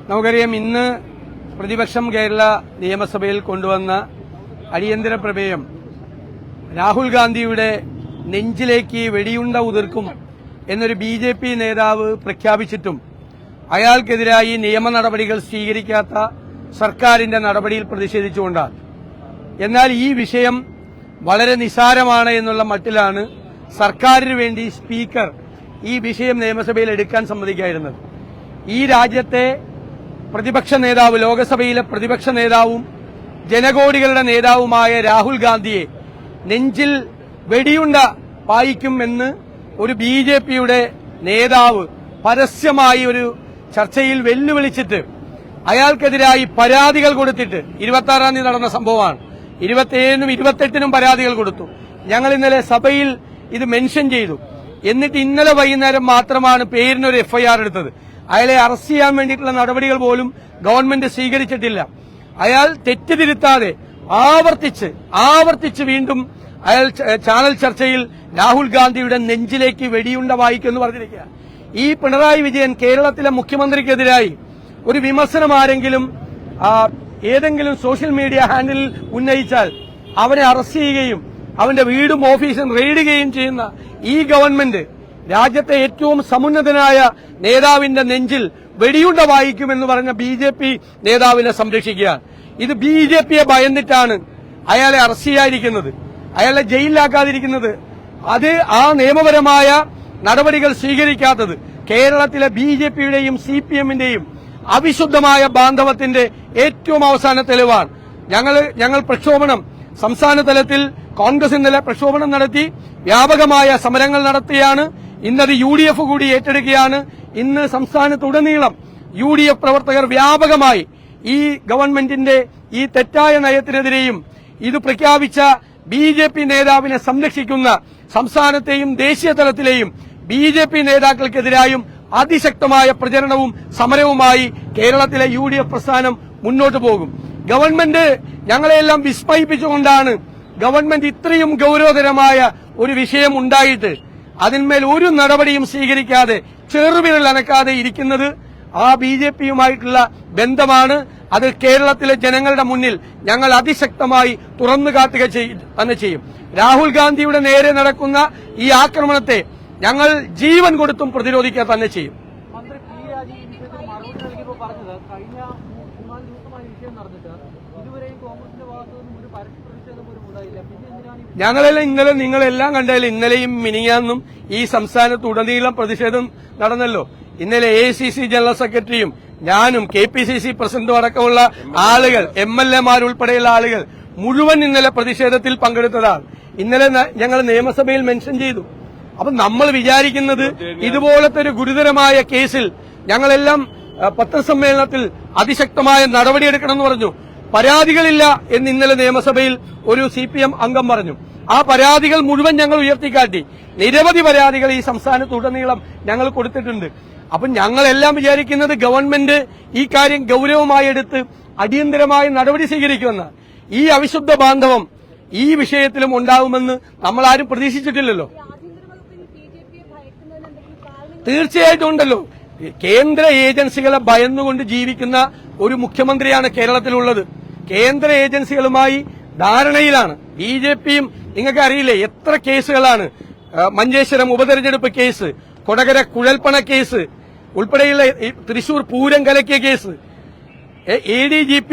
നമുക്കറിയാം, ഇന്ന് പ്രതിപക്ഷം കേരള നിയമസഭയിൽ കൊണ്ടുവന്ന അടിയന്തര പ്രമേയം രാഹുൽ ഗാന്ധിയുടെ നെഞ്ചിലേക്ക് വെടിയുണ്ട ഉതിർക്കും എന്നൊരു BJP നേതാവ് പ്രഖ്യാപിച്ചിട്ടും അയാൾക്കെതിരായി നിയമ നടപടികൾ സ്വീകരിക്കാത്ത സർക്കാരിന്റെ നടപടിയിൽ പ്രതിഷേധിച്ചുകൊണ്ടാണ്. എന്നാൽ ഈ വിഷയം വളരെ നിസ്സാരമാണ് എന്നുള്ള മട്ടിലാണ് സർക്കാരിന് വേണ്ടി സ്പീക്കർ ഈ വിഷയം നിയമസഭയിൽ എടുക്കാൻ സമ്മതിക്കായിരുന്നത്. ഈ രാജ്യത്തെ പ്രതിപക്ഷ നേതാവ്, ലോകസഭയിലെ പ്രതിപക്ഷ നേതാവും ജനകോടികളുടെ നേതാവുമായ രാഹുൽ ഗാന്ധിയെ നെഞ്ചിൽ വെടിയുണ്ട പായിക്കുമെന്ന് ഒരു BJPയുടെ നേതാവ് പരസ്യമായി ഒരു ചർച്ചയിൽ വെല്ലുവിളിച്ചിട്ട് അയാൾക്കെതിരായി പരാതികൾ കൊടുത്തിട്ട് 26-ാം തീയതി നടന്ന സംഭവമാണ്. 27-നും 28-നും പരാതികൾ കൊടുത്തു. ഞങ്ങൾ ഇന്നലെ സഭയിൽ ഇത് മെൻഷൻ ചെയ്തു. എന്നിട്ട് ഇന്നലെ വൈകുന്നേരം മാത്രമാണ് പേരിനൊരു FIR എടുത്തത്. അയാളെ അറസ്റ്റ് ചെയ്യാൻ വേണ്ടിയിട്ടുള്ള നടപടികൾ പോലും ഗവൺമെന്റ് സ്വീകരിച്ചിട്ടില്ല. അയാൾ തെറ്റുതിരുത്താതെ ആവർത്തിച്ച് വീണ്ടും അയാൾ ചാനൽ ചർച്ചയിൽ രാഹുൽ ഗാന്ധിയുടെ നെഞ്ചിലേക്ക് വെടിയുണ്ട വായിക്കുമെന്ന് പറഞ്ഞിരിക്കുക. ഈ പിണറായി വിജയൻ കേരളത്തിലെ മുഖ്യമന്ത്രിക്കെതിരായി ഒരു വിമർശനം ആരെങ്കിലും ഏതെങ്കിലും സോഷ്യൽ മീഡിയ ഹാൻഡിലിൽ ഉന്നയിച്ചാൽ അവനെ അറസ്റ്റ് ചെയ്യുകയും അവന്റെ വീടും ഓഫീസും റെയ്ഡുകയും ചെയ്യുന്ന ഈ ഗവൺമെന്റ് രാജ്യത്തെ ഏറ്റവും സമുന്നതനായ നേതാവിന്റെ നെഞ്ചിൽ വെടിയുണ്ട വായിക്കുമെന്ന് പറഞ്ഞ BJP നേതാവിനെ സംരക്ഷിക്കുകയാണ്. ഇത് BJPയെ ഭയന്നിട്ടാണ് അയാളെ അറസ്റ്റ് ചെയ്യാതിരിക്കുന്നത്, അയാളെ ജയിലിലാക്കാതിരിക്കുന്നത്. അത് ആ നിയമപരമായ നടപടികൾ സ്വീകരിക്കാത്തത് കേരളത്തിലെ BJPയുടെയും CPMന്റെയും അവിശുദ്ധമായ ബാന്ധവത്തിന്റെ ഏറ്റവും അവസാന തെളിവാണ്. ഞങ്ങൾ പ്രക്ഷോഭണം സംസ്ഥാന തലത്തിൽ കോൺഗ്രസ് ഇന്നലെ പ്രക്ഷോഭണം നടത്തി വ്യാപകമായ സമരങ്ങൾ നടത്തിയാണ്. ഇന്നത് UDF കൂടി ഏറ്റെടുക്കുകയാണ്. ഇന്ന് സംസ്ഥാനത്തുടനീളം UDF പ്രവർത്തകർ വ്യാപകമായി ഈ ഗവൺമെന്റിന്റെ ഈ തെറ്റായ നയത്തിനെതിരെയും ഇത് പ്രഖ്യാപിച്ച BJP നേതാവിനെ സംരക്ഷിക്കുന്ന സംസ്ഥാനത്തെയും ദേശീയ തലത്തിലെയും BJP നേതാക്കൾക്കെതിരായും അതിശക്തമായ പ്രചരണവും സമരവുമായി കേരളത്തിലെ UDF പ്രസ്ഥാനം മുന്നോട്ട് പോകും. ഗവൺമെന്റ് ഞങ്ങളെല്ലാം വിസ്മയിപ്പിച്ചുകൊണ്ടാണ് ഗവൺമെന്റ് ഇത്രയും ഗൌരവതരമായ ഒരു വിഷയം ഉണ്ടായിട്ട് അതിന്മേൽ ഒരു നടപടിയും സ്വീകരിക്കാതെ ചെറുവിരൽ അനക്കാതെ ഇരിക്കുന്നത്. ആ BJPയുമായിട്ടുള്ള ബന്ധമാണ്. അത് കേരളത്തിലെ ജനങ്ങളുടെ മുന്നിൽ ഞങ്ങൾ അതിശക്തമായി തുറന്നു കാട്ടുക തന്നെ ചെയ്യും. രാഹുൽ ഗാന്ധിയുടെ നേരെ നടക്കുന്ന ഈ ആക്രമണത്തെ ഞങ്ങൾ ജീവൻ കൊടുത്തും പ്രതിരോധിക്കുക തന്നെ ചെയ്യും. മന്ത്രി P. രാജീവ് ഈ വിഷയത്തിൽ മറുപടി നൽകിയപ്പോൾ പറഞ്ഞത് കഴിഞ്ഞ 3-4 ദിവസമായി വിഷയം നടന്നിട്ട് ഇതുവരെയും കോൺഗ്രസിന്റെ ഭാഗത്തുനിന്നും ഒരു പരസ്യ പ്രതിഷേധം പോലും ഉണ്ടായില്ല. പിന്നെ എന്തിനാണ് ഞങ്ങളെല്ലാം ഇന്നലെ നിങ്ങളെല്ലാം കണ്ടാലും ഇന്നലെയും മിനിഞ്ഞാന്നും ഈ സംസ്ഥാനത്തുടനീളം പ്രതിഷേധം നടന്നല്ലോ. ഇന്നലെ AICC ജനറൽ സെക്രട്ടറിയും ഞാനും KPCC പ്രസിഡന്റും അടക്കമുള്ള ആളുകൾ, MLA-മാരുൾപ്പെടെയുള്ള ആളുകൾ മുഴുവൻ ഇന്നലെ പ്രതിഷേധത്തിൽ പങ്കെടുത്തതാണ്. ഇന്നലെ ഞങ്ങൾ നിയമസഭയിൽ മെൻഷൻ ചെയ്തു. അപ്പൊ നമ്മൾ വിചാരിക്കുന്നത് ഇതുപോലത്തെ ഒരു ഗുരുതരമായ കേസിൽ ഞങ്ങളെല്ലാം പത്രസമ്മേളനത്തിൽ അതിശക്തമായ നടപടിയെടുക്കണമെന്ന് പറഞ്ഞു. പരാതികളില്ല എന്ന് ഇന്നലെ നിയമസഭയിൽ ഒരു CPM അംഗം പറഞ്ഞു. ആ പരാതികൾ മുഴുവൻ ഞങ്ങൾ ഉയർത്തിക്കാട്ടി. നിരവധി പരാതികൾ ഈ സംസ്ഥാനത്തുടനീളം ഞങ്ങൾ കൊടുത്തിട്ടുണ്ട്. അപ്പം ഞങ്ങളെല്ലാം വിചാരിക്കുന്നത് ഗവൺമെന്റ് ഈ കാര്യം ഗൌരവമായി എടുത്ത് അടിയന്തരമായ നടപടി സ്വീകരിക്കുമെന്ന്. ഈ അവിശുദ്ധ ബാന്ധവം ഈ വിഷയത്തിലും ഉണ്ടാകുമെന്ന് നമ്മൾ ആരും പ്രതീക്ഷിച്ചിട്ടില്ലല്ലോ. തീർച്ചയായിട്ടും ഉണ്ടല്ലോ. കേന്ദ്ര ഏജൻസികളെ ഭയന്നുകൊണ്ട് ജീവിക്കുന്ന ഒരു മുഖ്യമന്ത്രിയാണ് കേരളത്തിലുള്ളത്. കേന്ദ്ര ഏജൻസികളുമായി ധാരണയിലാണ്. BJPയും നിങ്ങൾക്ക് അറിയില്ലേ എത്ര കേസുകളാണ്. മഞ്ചേശ്വരം ഉപതെരഞ്ഞെടുപ്പ് കേസ്, കൊടകര കുഴൽപ്പണ കേസ് ഉൾപ്പെടെയുള്ള തൃശൂർ പൂരം കലക്കിയ കേസ്, ADGP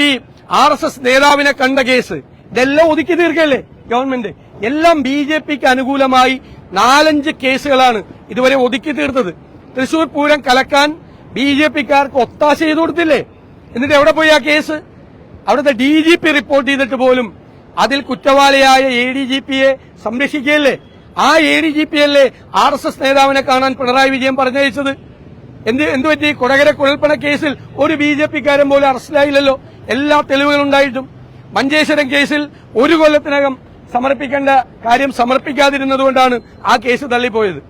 RSS നേതാവിനെ കണ്ട കേസ്, ഇതെല്ലാം ഒതുക്കി തീർക്കല്ലേ ഗവൺമെന്റ്. എല്ലാം BJPക്ക് അനുകൂലമായി 4-5 കേസുകളാണ് ഇതുവരെ ഒതുക്കി തീർത്തത്. തൃശൂർ പൂരം കലക്കാൻ BJPക്കാർക്ക് ഒത്താശ ചെയ്തു കൊടുത്തില്ലേ? എന്നിട്ട് എവിടെ പോയി ആ കേസ്? അവിടുത്തെ DGP റിപ്പോർട്ട് ചെയ്തിട്ട് പോലും അതിൽ കുറ്റവാളിയായ ADGPയെ സംരക്ഷിക്കുകയല്ലേ? ആ ADGPയല്ലേ RSS നേതാവിനെ കാണാൻ പിണറായി വിജയൻ പറഞ്ഞയച്ചത്? എന്തുപറ്റി? കൊടകര കുഴൽപ്പണ കേസിൽ ഒരു BJPക്കാരൻ പോലും അറസ്റ്റിലായില്ലല്ലോ, എല്ലാ തെളിവുകളുണ്ടായിട്ടും. മഞ്ചേശ്വരം കേസിൽ 1 കൊല്ലത്തിനകം സമർപ്പിക്കേണ്ട കാര്യം സമർപ്പിക്കാതിരുന്നതുകൊണ്ടാണ് ആ കേസ് തള്ളിപ്പോയത്.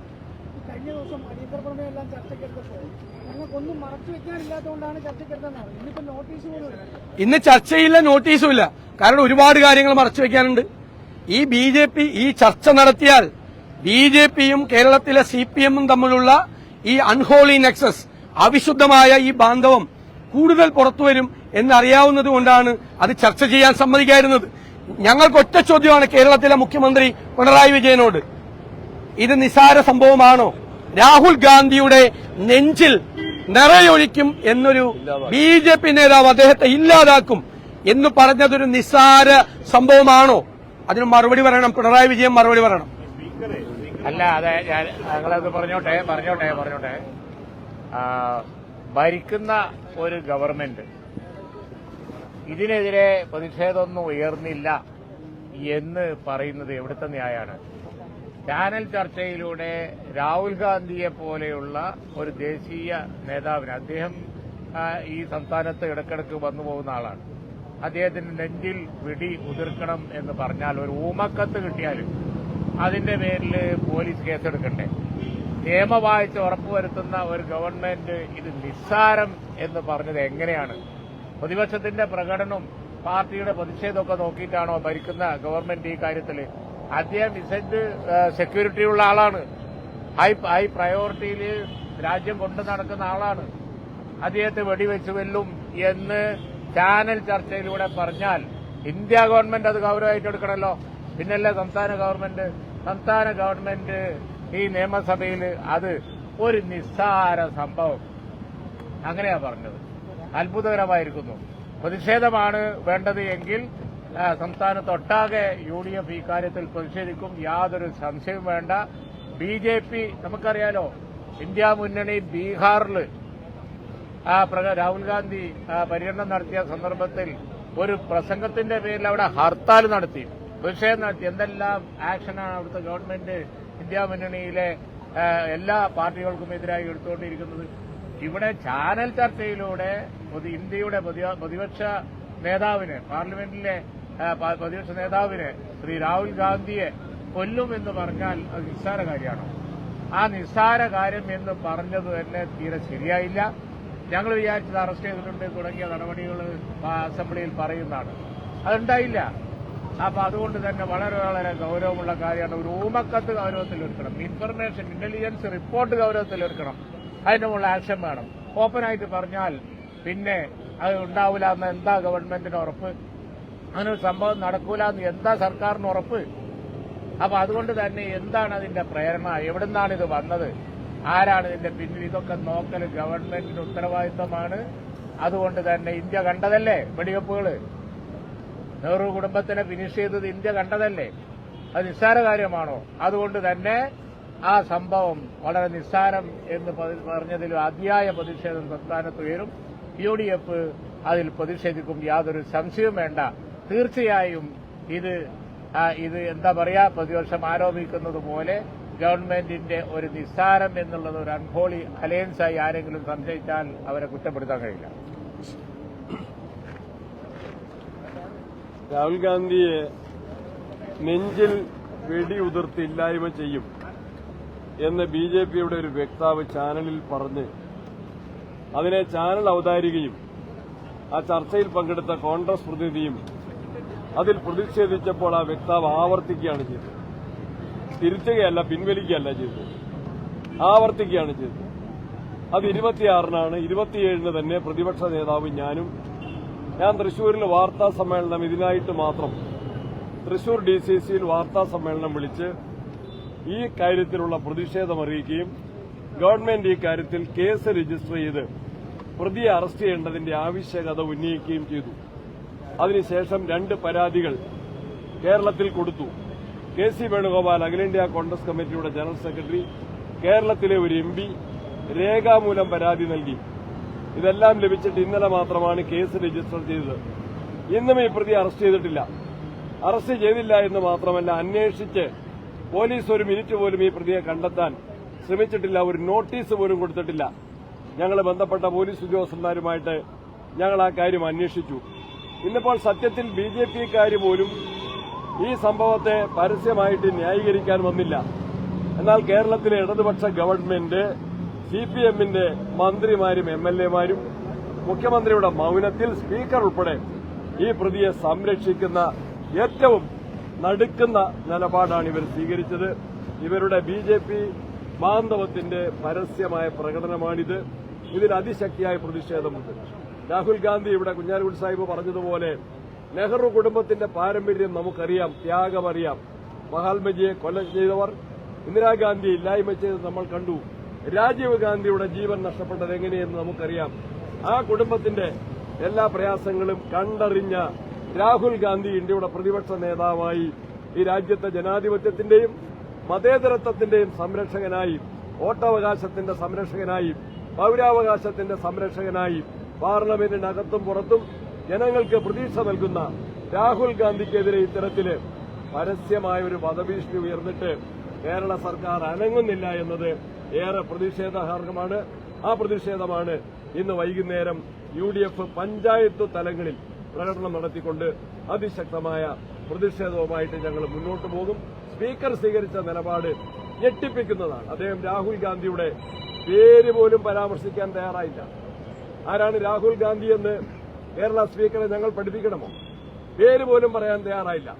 കഴിഞ്ഞ ദിവസം അടിയന്തരപ്രമേയെല്ലാം ചർച്ചയ്ക്കെടുത്തപ്പോൾ ഞങ്ങൾക്കൊന്നും മറച്ചുവെക്കാനില്ലാത്തതുകൊണ്ടാണ് ചർച്ചയ്ക്കെടുത്തതെന്നാണ്. ഇന്നിപ്പോൾ നോട്ടീസ് പോലും ഇന്ന് ചർച്ചയില്ല, നോട്ടീസുമില്ല. കാരണം ഒരുപാട് കാര്യങ്ങൾ മറച്ചുവെക്കാനുണ്ട്. ഈ BJP ഈ ചർച്ച നടത്തിയാൽ BJPയും കേരളത്തിലെ CPMും തമ്മിലുള്ള ഈ അൺഹോളി നെക്സസ്, അവിശുദ്ധമായ ഈ ബാന്ധവം കൂടുതൽ പുറത്തുവരും എന്നറിയാവുന്നതുകൊണ്ടാണ് അത് ചർച്ച ചെയ്യാൻ സമ്മതിക്കായിരുന്നത്. ഞങ്ങൾക്ക് ഒറ്റ ചോദ്യമാണ് കേരളത്തിലെ മുഖ്യമന്ത്രി പിണറായി വിജയനോട്. ഇത് നിസ്സാര സംഭവമാണോ? രാഹുൽ ഗാന്ധിയുടെ നെഞ്ചിൽ നിറയൊഴിക്കും എന്നൊരു BJP നേതാവ് അദ്ദേഹത്തെ ഇല്ലാതാക്കും എന്ന് പറഞ്ഞതൊരു നിസ്സാര സംഭവമാണോ? അതിന് മറുപടി പറയണം, പിണറായി വിജയൻ മറുപടി പറയണം. അല്ല, അതെ, ഞങ്ങളത് പറഞ്ഞോട്ടെ. ഭരിക്കുന്ന ഒരു ഗവൺമെന്റ് ഇതിനെതിരെ പ്രതിഷേധമൊന്നും ഉയർന്നില്ല എന്ന് പറയുന്നത് എവിടുത്തെ ന്യായമാണ്? ചാനൽ ചർച്ചയിലൂടെ രാഹുൽ ഗാന്ധിയെ പോലെയുള്ള ഒരു ദേശീയ നേതാവിന്, അദ്ദേഹം ഈ സംസ്ഥാനത്ത് ഇടയ്ക്കിടയ്ക്ക് വന്നു പോകുന്ന ആളാണ്, അദ്ദേഹത്തിന് നെഞ്ചിൽ വെടി ഉതിർക്കണം എന്ന് പറഞ്ഞാൽ ഒരു ഊമക്കത്ത് കിട്ടിയാൽ അതിന്റെ പേരിൽ പോലീസ് കേസെടുക്കണ്ടേ? നിയമവാഴ്ച ഉറപ്പുവരുത്തുന്ന ഒരു ഗവൺമെന്റ് ഇത് നിസ്സാരം എന്ന് പറഞ്ഞത് എങ്ങനെയാണ്? പ്രതിപക്ഷത്തിന്റെ പ്രകടനവും പാർട്ടിയുടെ പ്രതിഷേധമൊക്കെ നോക്കിയിട്ടാണോ ഭരിക്കുന്ന ഗവൺമെന്റ് ഈ കാര്യത്തിൽ? അദ്ദേഹം സെക്യൂരിറ്റിയുള്ള ആളാണ്, ഹൈ പ്രയോറിറ്റിയിൽ രാജ്യം കൊണ്ടു നടക്കുന്ന ആളാണ്. അദ്ദേഹത്തെ വെടിവെച്ച് വെല്ലും എന്ന് ചാനൽ ചർച്ചയിലൂടെ പറഞ്ഞാൽ ഇന്ത്യ ഗവൺമെന്റ് അത് ഗൌരവമായിട്ട് എടുക്കണമല്ലോ. പിന്നല്ലേ സംസ്ഥാന ഗവൺമെന്റ് ഈ നിയമസഭയിൽ അത് ഒരു നിസ്സാര സംഭവം അങ്ങനെയാ പറഞ്ഞത്. അത്ഭുതകരമായിരിക്കുന്നു. പ്രതിഷേധമാണ് വേണ്ടത് എങ്കിൽ സംസ്ഥാനത്തൊട്ടാകെ UDF ഈ കാര്യത്തിൽ പ്രതിഷേധിക്കും, യാതൊരു സംശയവും വേണ്ട. BJP നമുക്കറിയാലോ, ഇന്ത്യ മുന്നണി ബീഹാറിൽ രാഹുൽ ഗാന്ധി പര്യടനം നടത്തിയ സന്ദർഭത്തിൽ ഒരു പ്രസംഗത്തിന്റെ പേരിൽ അവിടെ ഹർത്താൽ നടത്തി, പ്രതിഷേധം നടത്തി. എന്തെല്ലാം ആക്ഷനാണ് അവിടുത്തെ ഗവൺമെന്റ് ഇന്ത്യ മുന്നണിയിലെ എല്ലാ പാർട്ടികൾക്കും എതിരായി എടുത്തുകൊണ്ടിരിക്കുന്നത്? ഇവിടെ ചാനൽ ചർച്ചയിലൂടെ ഇന്ത്യയുടെ പ്രതിപക്ഷ നേതാവിനെ, പാർലമെന്റിലെ പ്രതിപക്ഷ നേതാവിനെ, ശ്രീ രാഹുൽ ഗാന്ധിയെ കൊല്ലുമെന്ന് പറഞ്ഞാൽ അത് നിസ്സാര കാര്യമാണോ? ആ നിസ്സാര കാര്യം എന്ന് പറഞ്ഞത് തന്നെ തീരെ ശരിയായില്ല. ഞങ്ങൾ വിചാരിച്ചത് അറസ്റ്റ് ചെയ്തിട്ടുണ്ട് തുടങ്ങിയ നടപടികൾ അസംബ്ലിയിൽ പറയുന്നതാണ്. അതുണ്ടായില്ല. അപ്പൊ അതുകൊണ്ട് തന്നെ വളരെ വളരെ ഗൌരവമുള്ള കാര്യമാണ്. ഒരു ഊമക്കത്ത് ഗൌരവത്തിലെടുക്കണം, ഇന്റലിജൻസ് റിപ്പോർട്ട് ഗൌരവത്തിലെടുക്കണം, അതിനുള്ള ആക്ഷൻ വേണം. ഓപ്പണായിട്ട് പറഞ്ഞാൽ പിന്നെ അത് ഉണ്ടാവില്ല എന്ന് എന്താ ഗവൺമെന്റിന് ഉറപ്പ്? അങ്ങനൊരു സംഭവം നടക്കൂല എന്ന് എന്താ സർക്കാരിന് ഉറപ്പ്? അപ്പൊ അതുകൊണ്ട് തന്നെ എന്താണ് അതിന്റെ പ്രേരണ? എവിടുന്നാണ് ഇത് വന്നത്? ആരാണ് ഇതിന്റെ പിന്നിൽ? ഇതൊക്കെ നോക്കൽ ഗവൺമെന്റിന്റെ ഉത്തരവാദിത്തമാണ്. അതുകൊണ്ട് തന്നെ ഇന്ത്യ കണ്ടതല്ലേ വെടിവെപ്പുകള്? നെഹ്റു കുടുംബത്തിനെ ഫിനിഷ് ചെയ്തത് ഇന്ത്യ കണ്ടതല്ലേ? അത് നിസ്സാര കാര്യമാണോ? അതുകൊണ്ട് തന്നെ ആ സംഭവം വളരെ നിസ്സാരം എന്ന് പറഞ്ഞതിൽ അതിയായ പ്രതിഷേധം സംസ്ഥാനത്ത് ഉയരും. UDF അതിൽ പ്രതിഷേധിക്കും, യാതൊരു സംശയവും വേണ്ട. തീർച്ചയായും ഇത് എന്താ പറയാ, പ്രതിപക്ഷം ആരോപിക്കുന്നത് പോലെ ഗവൺമെന്റിന്റെ ഒരു നിസ്സാരം എന്നുള്ളത് ഒരു അൺഹോളി അലയൻസായി ആരെങ്കിലും സംശയിച്ചാൽ അവരെ കുറ്റപ്പെടുത്താൻ കഴിയില്ല. രാഹുൽ ഗാന്ധിയെ നെഞ്ചിൽ വെടി ഉതിർത്ത് ഇല്ലായ്മ ചെയ്യും എന്ന് BJPയുടെ ഒരു വക്താവ് ചാനലിൽ പറഞ്ഞ് അതിനെ ചാനൽ അവതാരികയും ആ ചർച്ചയിൽ പങ്കെടുത്ത കോൺഗ്രസ് പ്രതിനിധിയും അതിൽ പ്രതിഷേധിച്ചപ്പോൾ ആ വക്താവ് ആവർത്തിക്കുകയാണ് ചെയ്തത്. തിരുത്തുകയല്ല, പിൻവലിക്കുകയല്ല ചെയ്തത്, ആവർത്തിക്കുകയാണ് ചെയ്തത്. അത് 26-നാണ്. 27-ന് തന്നെ പ്രതിപക്ഷ നേതാവ് ഞാൻ തൃശൂരിൽ വാർത്താ സമ്മേളനം ഇതിനായിട്ട് മാത്രം തൃശൂർ DCCയിൽ വാർത്താ സമ്മേളനം വിളിച്ച് ഈ കാര്യത്തിലുള്ള പ്രതിഷേധം അറിയിക്കുകയും ഗവൺമെന്റ് ഈ കാര്യത്തിൽ കേസ് രജിസ്റ്റർ ചെയ്ത് പ്രതിയെ അറസ്റ്റ് ചെയ്യേണ്ടതിന്റെ ആവശ്യകത ഉന്നയിക്കുകയും ചെയ്തു. അതിനുശേഷം 2 പരാതികൾ കേരളത്തിൽ കൊടുത്തു. KC വേണുഗോപാൽ, അഖിലേന്ത്യാ കോൺഗ്രസ് കമ്മിറ്റിയുടെ ജനറൽ സെക്രട്ടറി, കേരളത്തിലെ ഒരു MP രേഖാമൂലം പരാതി നൽകി. ഇതെല്ലാം ലഭിച്ചിട്ട് ഇന്നലെ മാത്രമാണ് കേസ് രജിസ്റ്റർ ചെയ്തത്. ഇന്നും ഈ പ്രതി അറസ്റ്റ് ചെയ്തിട്ടില്ല. അറസ്റ്റ് ചെയ്തില്ല എന്ന് മാത്രമല്ല, അന്വേഷിച്ച് പോലീസ് ഒരു മിനിറ്റ് പോലും ഈ പ്രതിയെ കണ്ടെത്താൻ ശ്രമിച്ചിട്ടില്ല. ഒരു നോട്ടീസ് പോലും കൊടുത്തിട്ടില്ല. ഞങ്ങൾ ബന്ധപ്പെട്ട പോലീസ് ഉദ്യോഗസ്ഥന്മാരുമായിട്ട് ഞങ്ങൾ ആ കാര്യം അന്വേഷിച്ചു. ഇന്നിപ്പോൾ സത്യത്തിൽ BJPക്കാർ പോലും ഈ സംഭവത്തെ പരസ്യമായിട്ട് ന്യായീകരിക്കാൻ വന്നില്ല. എന്നാൽ കേരളത്തിലെ ഇടതുപക്ഷ ഗവൺമെന്റ്, CPMന്റെ മന്ത്രിമാരും MLAമാരും മുഖ്യമന്ത്രിയുടെ മൌനത്തിൽ സ്പീക്കർ ഉൾപ്പെടെ ഈ പ്രതിയെ സംരക്ഷിക്കുന്ന ഏറ്റവും നടുക്കുന്ന നിലപാടാണ് ഇവർ സ്വീകരിച്ചത്. ഇവരുടെ BJP ബാന്ധവത്തിന്റെ പരസ്യമായ പ്രകടനമാണിത്. ഇതിൽ അതിശക്തിയായ പ്രതിഷേധമുണ്ട്. രാഹുൽ ഗാന്ധി ഇവിടെ കുഞ്ഞാലിക്കുട്ടി സാഹിബ് പറഞ്ഞതുപോലെ നെഹ്റു കുടുംബത്തിന്റെ പാരമ്പര്യം നമുക്കറിയാം, ത്യാഗമറിയാം. മഹാത്മജിയെ കൊല ചെയ്തവർ, ഇന്ദിരാഗാന്ധിയെ ഇല്ലായ്മ ചെയ്തത് നമ്മൾ കണ്ടു. രാജീവ് ഗാന്ധിയുടെ ജീവൻ നഷ്ടപ്പെട്ടത് എങ്ങനെയെന്ന് നമുക്കറിയാം. ആ കുടുംബത്തിന്റെ എല്ലാ പ്രയാസങ്ങളും കണ്ടറിഞ്ഞ രാഹുൽ ഗാന്ധി ഇന്ത്യയുടെ പ്രതിപക്ഷ നേതാവായി ഈ രാജ്യത്തെ ജനാധിപത്യത്തിന്റെയും മതേതരത്വത്തിന്റെയും സംരക്ഷകനായി, വോട്ടവകാശത്തിന്റെ സംരക്ഷകനായി, പൌരാവകാശത്തിന്റെ സംരക്ഷകനായി പാർലമെന്റിനകത്തും പുറത്തും ജനങ്ങൾക്ക് പ്രതീക്ഷ നൽകുന്ന രാഹുൽ ഗാന്ധിക്കെതിരെ ഇത്തരത്തില് പരസ്യമായ ഒരു വധഭീഷണി ഉയർന്നിട്ട് കേരള സർക്കാർ അനങ്ങുന്നില്ല എന്നത് ഏറെ പ്രതിഷേധാർഹമാണ്. ആ പ്രതിഷേധമാണ് ഇന്ന് വൈകുന്നേരം UDF പഞ്ചായത്ത് തലങ്ങളിൽ പ്രകടനം നടത്തിക്കൊണ്ട് അതിശക്തമായ പ്രതിഷേധവുമായിട്ട് ഞങ്ങൾ മുന്നോട്ട് പോകും. സ്പീക്കർ സ്വീകരിച്ച നിലപാട് ഞെട്ടിപ്പിക്കുന്നതാണ്. അദ്ദേഹം രാഹുൽ ഗാന്ധിയുടെ പേര് പോലും പരാമർശിക്കാൻ തയ്യാറായില്ല. ആരാണ് രാഹുൽ ഗാന്ധി എന്ന് കേരള സ്പീക്കറെ ഞങ്ങൾ പഠിപ്പിക്കണമോ? പേര് പോലും പറയാൻ തയ്യാറായില്ല.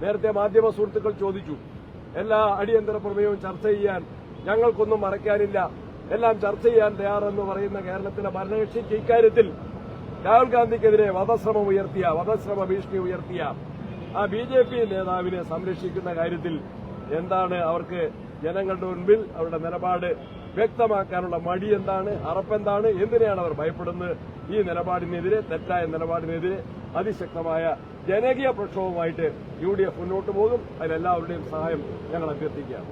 നേരത്തെ മാധ്യമ സുഹൃത്തുക്കൾ ചോദിച്ചു, എല്ലാ അടിയന്തര പ്രമേയവും ചർച്ച ചെയ്യാൻ ഞങ്ങൾക്കൊന്നും മറയ്ക്കാനില്ല, എല്ലാം ചർച്ച ചെയ്യാൻ തയ്യാറെന്ന് പറയുന്ന കേരളത്തിലെ ഭരണകക്ഷിക്ക് ഇക്കാര്യത്തിൽ രാഹുൽ ഗാന്ധിക്കെതിരെ വധശ്രമ ഭീഷണി ഉയർത്തിയ ആ BJP നേതാവിനെ സംരക്ഷിക്കുന്ന കാര്യത്തിൽ എന്താണ് അവർക്ക് ജനങ്ങളുടെ മുൻപിൽ അവരുടെ നിലപാട് വ്യക്തമാക്കാനുള്ള മടി എന്താണ്, അറപ്പെന്താണ്, എന്തിനാണ് അവർ ഭയപ്പെടുന്നത്? ഈ നിലപാടിനെതിരെ, തെറ്റായ നിലപാടിനെതിരെ അതിശക്തമായ ജനകീയ പ്രക്ഷോഭവുമായിട്ട് UDF മുന്നോട്ട് പോകും. അതിലെല്ലാവരുടെയും സഹായം ഞങ്ങൾ അഭ്യർത്ഥിക്കുകയാണ്.